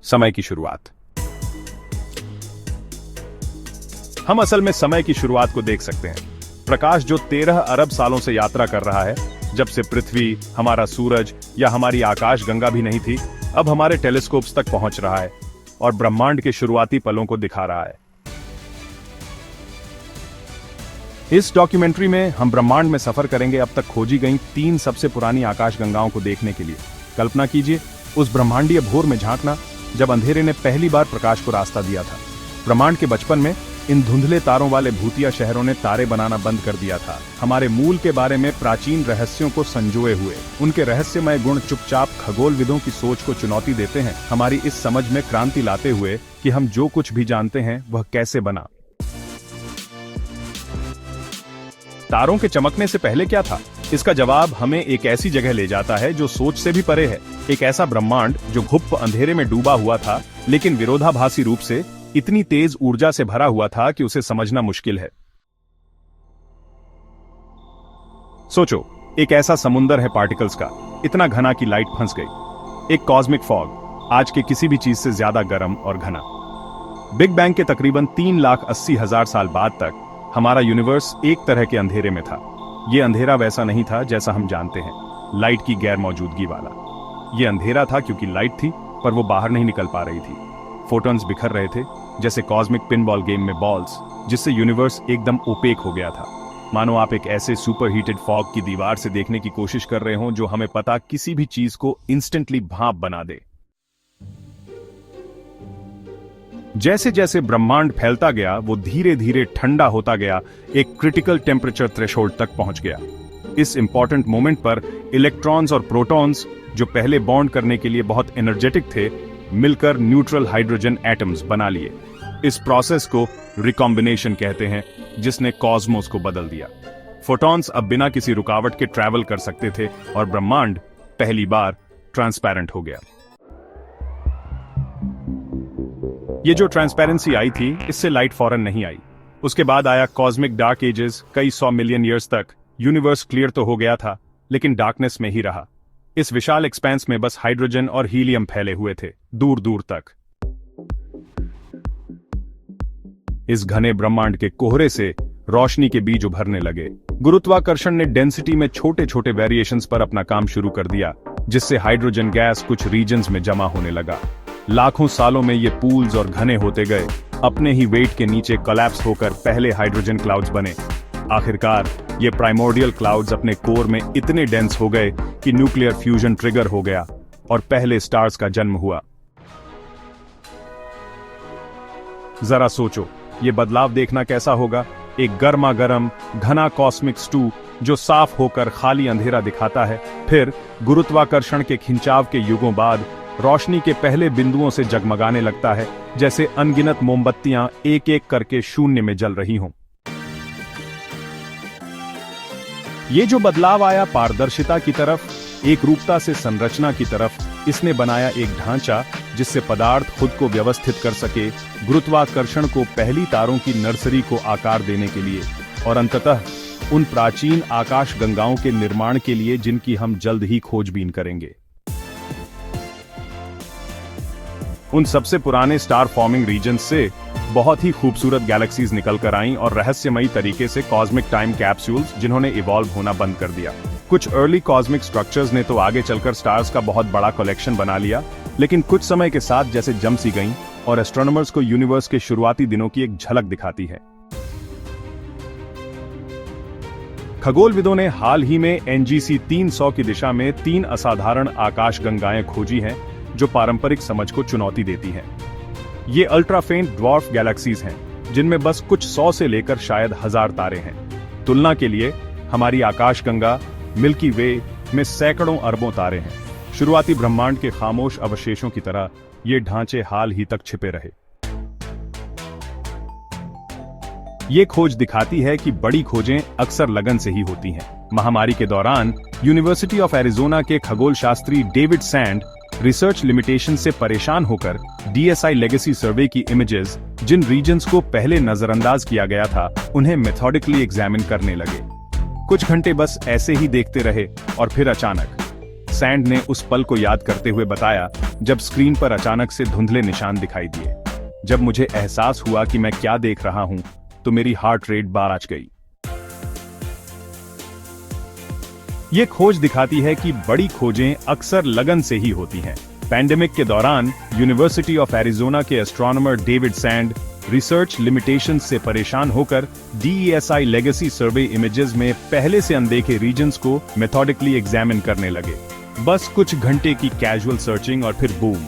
समय की शुरुआत। हम असल में समय की शुरुआत को देख सकते हैं। प्रकाश जो 13 अरब सालों से यात्रा कर रहा है, जब से पृथ्वी, हमारा सूरज या हमारी आकाश गंगा भी नहीं थी, अब हमारे टेलीस्कोप्स तक पहुंच रहा है और ब्रह्मांड के शुरुआती पलों को दिखा रहा है। इस डॉक्यूमेंट्री में हम ब्रह्मांड में सफर करेंगे अब तक खोजी गई 3 सबसे पुरानी आकाशगंगाओं को देखने के लिए। कल्पना कीजिए उस ब्रह्मांडीय भोर में झांकना जब अंधेरे ने पहली बार प्रकाश को रास्ता दिया था। ब्रह्मांड के बचपन में इन धुंधले तारों वाले भूतिया शहरों ने तारे बनाना बंद कर दिया था, हमारे मूल के बारे में प्राचीन रहस्यों को संजोए हुए। उनके रहस्यमय गुण चुपचाप खगोलविदों की सोच को चुनौती देते हैं, हमारी इस समझ में क्रांति लाते हुए कि हम जो कुछ भी जानते हैं वह कैसे बना। तारों के चमकने से पहले क्या था? इसका जवाब हमें एक ऐसी जगह ले जाता है जो सोच से भी परे है। एक ऐसा ब्रह्मांड जो गुप्त अंधेरे में डूबा हुआ था, लेकिन विरोधाभासी रूप से इतनी तेज ऊर्जा से भरा हुआ था कि उसे समझना मुश्किल है। सोचो, एक ऐसा समुंदर है पार्टिकल्स का, इतना घना कि लाइट फंस गई। एक कॉस्मिक फॉग, आज के किसी भी चीज से ज्यादा गर्म और घना। बिग बैंग के तकरीबन 3,80,000 साल बाद तक हमारा यूनिवर्स एक तरह के अंधेरे में था। यह अंधेरा वैसा नहीं था जैसा हम जानते हैं, लाइट की गैर मौजूदगी वाला। यह अंधेरा था क्योंकि लाइट थी, पर वो बाहर नहीं निकल पा रही थी। फोटॉन्स बिखर रहे थे, जैसे कॉस्मिक पिनबॉल गेम में बॉल्स, जिससे यूनिवर्स एकदम ओपेक हो गया था। मानो आप एक ऐसे सुपर हीटेड फॉग की दीवार से देखने की कोशिश कर रहे हो जो हमें पता किसी भी चीज को इंस्टेंटली भाप बना दे। जैसे जैसे ब्रह्मांड फैलता गया, वो धीरे धीरे ठंडा होता गया, एक क्रिटिकल टेम्परेचर थ्रेशोल्ड तक पहुंच गया। इस इंपॉर्टेंट मोमेंट पर इलेक्ट्रॉन्स और प्रोटॉन्स, जो पहले बॉन्ड करने के लिए बहुत एनर्जेटिक थे, मिलकर न्यूट्रल हाइड्रोजन एटम्स बना लिए। इस प्रोसेस को रिकॉम्बिनेशन कहते हैं, जिसने कॉस्मोस को बदल दिया। फोटॉन्स अब बिना किसी रुकावट के ट्रैवल कर सकते थे और ब्रह्मांड पहली बार ट्रांसपेरेंट हो गया। ये जो ट्रांसपेरेंसी आई थी, इससे लाइट फौरन नहीं आई। उसके बाद आया कॉस्मिक डार्क एजेस। कई 100 मिलियन ईयर्स तक यूनिवर्स क्लियर तो हो गया था, लेकिन डार्कनेस में ही रहा। इस विशाल एक्सपेंस में बस हाइड्रोजन और हीलियम फैले हुए थे, दूर दूर तक। इस घने ब्रह्मांड के कोहरे से रोशनी के बीज उभरने लगे। गुरुत्वाकर्षण ने डेंसिटी में छोटे छोटे वेरिएशंस पर अपना काम शुरू कर दिया, जिससे हाइड्रोजन गैस कुछ रीजन्स में जमा होने लगा। लाखों सालों में ये पूल्स और घने होते गए, अपने ही वेट के नीचे कोलैप्स होकर पहले हाइड्रोजन क्लाउड्स बने। आखिरकार ये प्राइमोर्डियल क्लाउड्स अपने कोर में इतने डेंस हो गए कि न्यूक्लियर फ्यूजन ट्रिगर हो गया और पहले स्टार्स का जन्म हुआ। जरा सोचो, ये बदलाव देखना कैसा होगा। एक गर्मा गर्म घना कॉस्मिक स्टू जो साफ होकर खाली अंधेरा दिखाता है, फिर गुरुत्वाकर्षण के खिंचाव के युगों बाद रोशनी के पहले बिंदुओं से जगमगाने लगता है, जैसे अनगिनत मोमबत्तियां एक एक करके शून्य में जल रही हों। ये जो बदलाव आया पारदर्शिता की तरफ, एक रूपता से संरचना की तरफ, इसने बनाया एक ढांचा जिससे पदार्थ खुद को व्यवस्थित कर सके, गुरुत्वाकर्षण को पहली तारों की नर्सरी को आकार देने के लिए, और अंततः उन प्राचीन आकाश गंगाओं के निर्माण के लिए जिनकी हम जल्द ही खोजबीन करेंगे। उन सबसे पुराने स्टार फॉर्मिंग रीजन्स से बहुत ही खूबसूरत गैलेक्सीज निकलकर आईं और रहस्यमयी तरीके से कॉस्मिक टाइम कैप्सूल्स, जिन्होंने इवॉल्व होना बंद कर दिया। कुछ अर्ली कॉस्मिक स्ट्रक्चर्स ने तो आगे चलकर स्टार्स का बहुत बड़ा कलेक्शन बना लिया, लेकिन कुछ समय के साथ जैसे जम सी गईं और एस्ट्रोनॉमर्स को यूनिवर्स के शुरुआती दिनों की एक झलक दिखाती है। खगोलविदों ने हाल ही में NGC 300 की दिशा में 3 असाधारण आकाश गंगाएं खोजी हैं, जो पारंपरिक समझ को चुनौती देती हैं। ये अल्ट्रा फेंट ड्वार्फ गैलेक्सीज हैं, जिनमें बस कुछ 100 से लेकर शायद 1000 तारे हैं। तुलना के लिए हमारी आकाशगंगा मिल्की वे में सैकड़ों अरबों तारे हैं। शुरुआती ब्रह्मांड के खामोश अवशेषों की तरह ये ढांचे हाल ही तक छिपे रहे। ये खोज दिखाती है कि बड़ी खोजें अक्सर लगन से ही होती हैं। महामारी के दौरान यूनिवर्सिटी ऑफ एरिजोना के खगोलशास्त्री डेविड सैंड रिसर्च लिमिटेशन से परेशान होकर DSI लेगेसी सर्वे की इमेजेस, जिन रीजन्स को पहले नजरअंदाज किया गया था, उन्हें मेथोडिकली एग्जामिन करने लगे। कुछ घंटे बस ऐसे ही देखते रहे और फिर अचानक सैंड ने उस पल को याद करते हुए बताया जब स्क्रीन पर अचानक से धुंधले निशान दिखाई दिए। जब मुझे एहसास हुआ कि मैं क्या देख रहा हूं तो मेरी हार्ट रेट बाज गई। ये खोज दिखाती है कि बड़ी खोजें अक्सर लगन से ही होती हैं। पैंडेमिक के दौरान यूनिवर्सिटी ऑफ एरिजोना के astronomer David sand research limitations से परेशान होकर DESI लेगेसी सर्वे इमेजेस में पहले से अनदेखे रीजन्स को मेथोडिकली एग्जामिन करने लगे। बस कुछ घंटे की कैजुअल सर्चिंग और फिर बूम।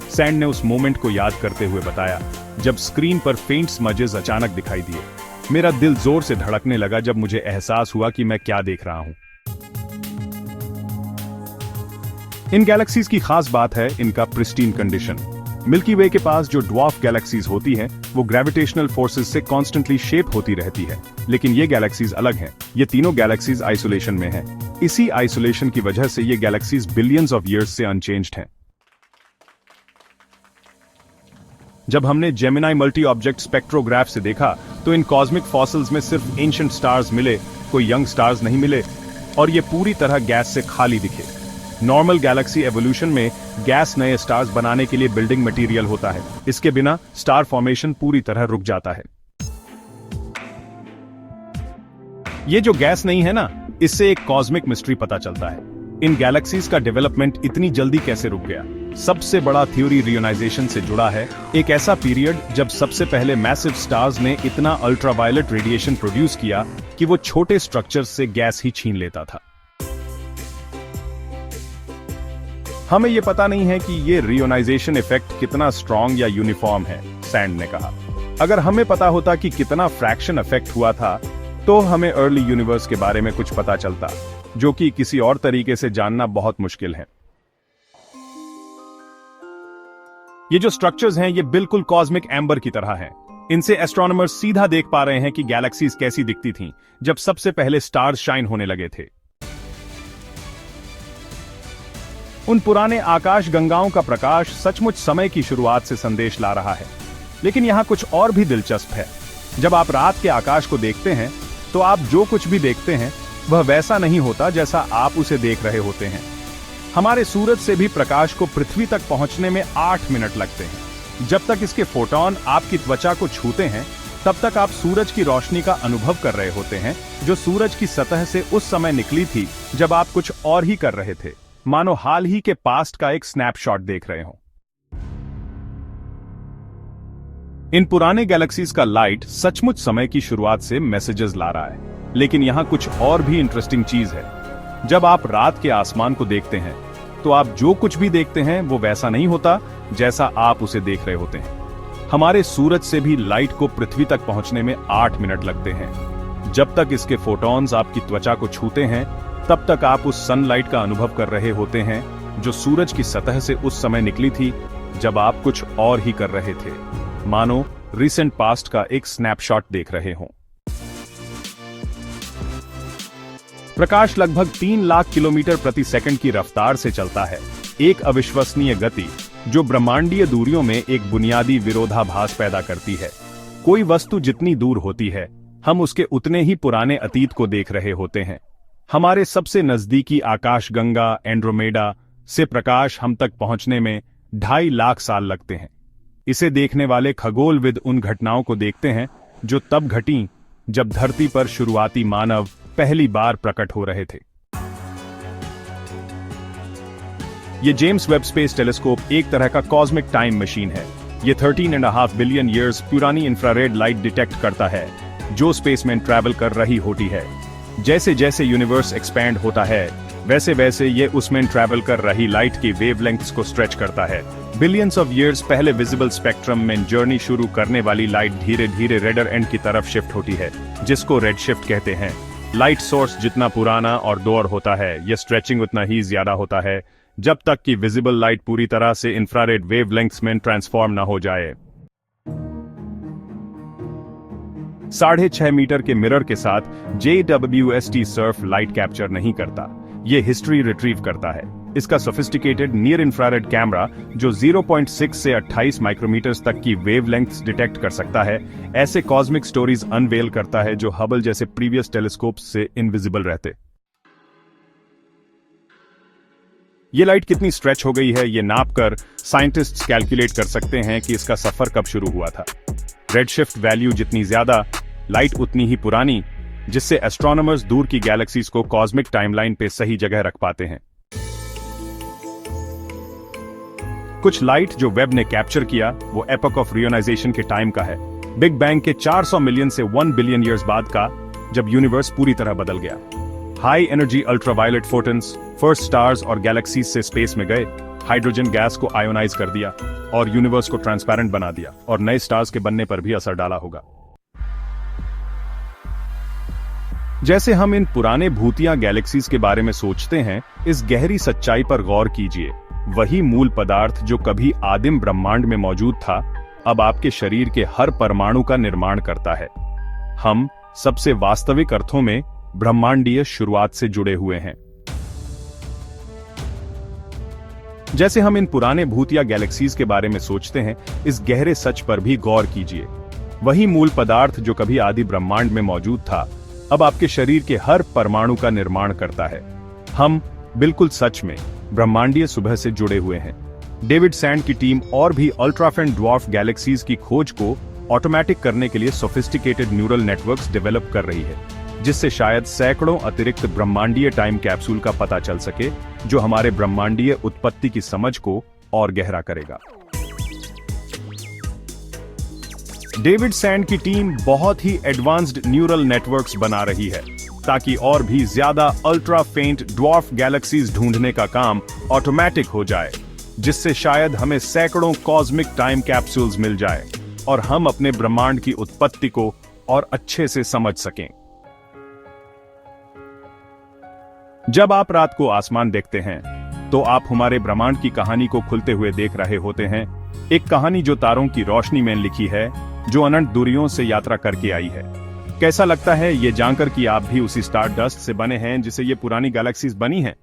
सैंड ने उस मोमेंट को याद करते हुए बताया जब स्क्रीन पर फेंट स्मजेस अचानक दिखाई दिए। मेरा दिल जोर से धड़कने लगा जब मुझे एहसास हुआ कि मैं क्या देख रहा हूं। इन गैलेक्सीज की खास बात है इनका प्रिस्टीन कंडीशन। मिल्की वे के पास जो ड्वार्फ गैलेक्सीज होती हैं, वो ग्रेविटेशनल फोर्सेस से कॉन्स्टेंटली शेप होती रहती है, लेकिन ये गैलेक्सीज अलग हैं। ये तीनों गैलेक्सीज आइसोलेशन में हैं। इसी आइसोलेशन की वजह से ये गैलेक्सीज बिलियंस ऑफ ईयर्स से अनचेंज्ड हैं। जब हमने जेमिनी मल्टी ऑब्जेक्ट स्पेक्ट्रोग्राफ से देखा तो इन कॉस्मिक फॉसिल्स में सिर्फ एंशिएंट स्टार्स मिले, कोई यंग स्टार्स नहीं मिले, और ये पूरी तरह गैस से खाली दिखे। नॉर्मल गैलेक्सी एवोल्यूशन में गैस नए स्टार्स बनाने के लिए बिल्डिंग मटेरियल होता है। इसके बिना स्टार फॉर्मेशन पूरी तरह रुक जाता है। ये जो गैस नहीं है ना, इससे एक कॉस्मिक मिस्ट्री पता चलता है। इन गैलेक्सीज का डेवलपमेंट इतनी जल्दी कैसे रुक गया? सबसे बड़ा थ्योरी रियोनाइजेशन से जुड़ा है। एक ऐसा पीरियड जब सबसे पहले मैसिव स्टार्स ने इतना अल्ट्रावायलेट रेडिएशन प्रोड्यूस किया कि वो छोटे स्ट्रक्चर्स से गैस ही छीन लेता था। हमें यह पता नहीं है कि ये रियोनाइजेशन इफेक्ट कितना स्ट्रॉन्ग या यूनिफॉर्म है, सैंड ने कहा। अगर हमें पता होता कि कितना फ्रैक्शन इफेक्ट हुआ था तो हमें अर्ली यूनिवर्स के बारे में कुछ पता चलता, जो कि किसी और तरीके से जानना बहुत मुश्किल है। ये जो स्ट्रक्चर्स हैं, ये बिल्कुल कॉस्मिक एम्बर की तरह हैं। इनसे एस्ट्रोनॉमर्स सीधा देख पा रहे हैं कि गैलेक्सीज कैसी दिखती थीं जब सबसे पहले स्टार्स शाइन होने लगे थे। उन पुराने आकाश गंगाओं का प्रकाश सचमुच समय की शुरुआत से संदेश ला रहा है। लेकिन यहां कुछ और भी दिलचस्प है। जब आप रात के आकाश को देखते हैं तो आप जो कुछ भी देखते हैं वह वैसा नहीं होता जैसा आप उसे देख रहे होते हैं। हमारे सूरज से भी प्रकाश को पृथ्वी तक पहुंचने में 8 मिनट लगते हैं। जब तक इसके फोटॉन आपकी त्वचा को छूते हैं तब तक आप सूरज की रोशनी का अनुभव कर रहे होते हैं, जो सूरज की सतह से उस समय निकली थी जब आप कुछ और ही कर रहे थे, मानो हाल ही के पास्ट का एक स्नैपशॉट देख रहे हो। इन पुराने गैलेक्सीज का लाइट सचमुच समय की शुरुआत से मैसेजेस ला रहा है। लेकिन यहां कुछ और भी इंटरेस्टिंग चीज है। जब आप रात के आसमान को देखते हैं तो आप जो कुछ भी देखते हैं वो वैसा नहीं होता जैसा आप उसे देख रहे होते हैं। हमारे सूरज से भी लाइट को पृथ्वी तक पहुंचने में 8 मिनट लगते हैं। जब तक इसके फोटॉन्स आपकी त्वचा को छूते हैं तब तक आप उस सनलाइट का अनुभव कर रहे होते हैं जो सूरज की सतह से उस समय निकली थी जब आप कुछ और ही कर रहे थे, मानो रिसेंट पास्ट का एक स्नैपशॉट देख रहे हों। प्रकाश लगभग 3 लाख किलोमीटर प्रति सेकंड की रफ्तार से चलता है, एक अविश्वसनीय गति जो ब्रह्मांडीय दूरियों में एक बुनियादी विरोधाभास पैदा करती है। कोई वस्तु जितनी दूर होती है, हम उसके उतने ही पुराने अतीत को देख रहे होते हैं। हमारे सबसे नजदीकी आकाशगंगा एंड्रोमेडा से प्रकाश हम तक पहुंचने में 2.5 लाख साल लगते हैं। इसे देखने वाले खगोलविद उन घटनाओं को देखते हैं जो तब घटी जब धरती पर शुरुआती मानव पहली बार प्रकट हो रहे थे। ये जेम्स वेब स्पेस टेलीस्कोप एक तरह का कॉस्मिक टाइम मशीन है। ये 13.5 बिलियन ईयर्स पुरानी इंफ्रारेड लाइट डिटेक्ट करता है जो स्पेस में ट्रैवल कर रही होती है। जैसे जैसे यूनिवर्स एक्सपैंड होता है वैसे वैसे ये उसमें ट्रैवल कर रही लाइट की वेवलेंथ्स को स्ट्रेच करता है। बिलियंस ऑफ ईयर्स पहले विजिबल स्पेक्ट्रम में जर्नी शुरू करने वाली लाइट धीरे धीरे रेडर एंड की तरफ शिफ्ट होती है, जिसको रेड शिफ्ट कहते हैं। लाइट सोर्स जितना पुराना और दूर होता है, यह स्ट्रेचिंग उतना ही ज्यादा होता है जब तक कि विजिबल लाइट पूरी तरह से इंफ्रारेड वेवलेंथ्स में ट्रांसफॉर्म न हो जाए। 6.5 मीटर के मिरर के साथ JWST सर्फ लाइट कैप्चर नहीं करता, ये हिस्ट्री रिट्रीव करता है। इसका सोफिस्टिकेटेड नियर इंफ्रारेड कैमरा जो 0.6 से 28 माइक्रोमीटर्स तक की वेवलेंथ्स डिटेक्ट कर सकता है, ऐसे कॉस्मिक स्टोरीज अनवेल करता है जो हबल जैसे प्रीवियस टेलीस्कोप्स से इनविजिबल रहते। ये लाइट कितनी स्ट्रेच हो गई है, ये नापकर साइंटिस्ट्स कैलकुलेट कर सकते हैं कि इसका सफर कब शुरू हुआ था। रेडशिफ्ट वैल्यू जितनी ज्यादा, लाइट उतनी ही पुरानी, जिससे एस्ट्रोनॉमर्स दूर की गैलेक्सीज को कॉस्मिक टाइमलाइन पे सही जगह रख पाते हैं। कुछ लाइट जो वेब ने कैप्चर किया वो एपॉक ऑफ रियोनाइजेशन के टाइम का है, बिग बैंग के 400 मिलियन से 1 बिलियन ईयर्स बाद का, जब यूनिवर्स पूरी तरह बदल गया। High energy ultraviolet photons first stars और गैलेक्सीज से स्पेस में गए, हाइड्रोजन गैस को आयोनाइज कर दिया और यूनिवर्स को ट्रांसपेरेंट बना दिया, और नए स्टार्स के बनने पर भी असर डाला होगा। जैसे हम इन पुराने भूतिया गैलेक्सीज के बारे में सोचते हैं, इस गहरी सच्चाई पर गौर कीजिए। वही मूल पदार्थ जो कभी आदिम ब्रह्मांड में मौजूद था, अब आपके शरीर के हर परमाणु का निर्माण करता है। हम सबसे वास्तविक अर्थों में ब्रह्मांडीय शुरुआत से जुड़े हुए हैं। जैसे हम इन पुराने भूतिया गैलेक्सीज के बारे में सोचते हैं, इस गहरे सच पर भी गौर कीजिए। वही मूल पदार्थ जो कभी आदि ब्रह्मांड में मौजूद था, अब आपके शरीर के हर परमाणु का निर्माण करता है। हम बिल्कुल सच में ब्रह्मांडीय सुबह से जुड़े हुए हैं। डेविड सैंड की टीम और भी अल्ट्राफाइन ड्वार्फ गैलेक्सीज की खोज को ऑटोमेटिक करने के लिए सोफिस्टिकेटेड न्यूरल नेटवर्क्स डेवलप कर रही है, जिससे शायद सैकड़ों अतिरिक्त ब्रह्मांडीय टाइम कैप्सूल का पता चल सके, जो हमारे ब्रह्मांडीय उत्पत्ति की समझ को और गहरा करेगा। डेविड सैंड की टीम बहुत ही एडवांस्ड न्यूरल नेटवर्क्स बना रही है, ताकि और भी ज्यादा अल्ट्रा फेंट ड्वार्फ गैलेक्सीज ढूंढने का काम ऑटोमेटिक हो जाए, जिससे शायद हमें सैकड़ों कॉस्मिक टाइम कैप्सूल्स मिल जाए और हम अपने ब्रह्मांड की उत्पत्ति को और अच्छे से समझ सकें। जब आप रात को आसमान देखते हैं, तो आप हमारे ब्रह्मांड की कहानी को खुलते हुए देख रहे होते हैं। एक कहानी जो तारों की रोशनी में लिखी है, जो अनंत दूरियों से यात्रा करके आई है। कैसा लगता है ये जानकर कि आप भी उसी स्टार डस्ट से बने हैं जिसे ये पुरानी गैलेक्सीज बनी हैं?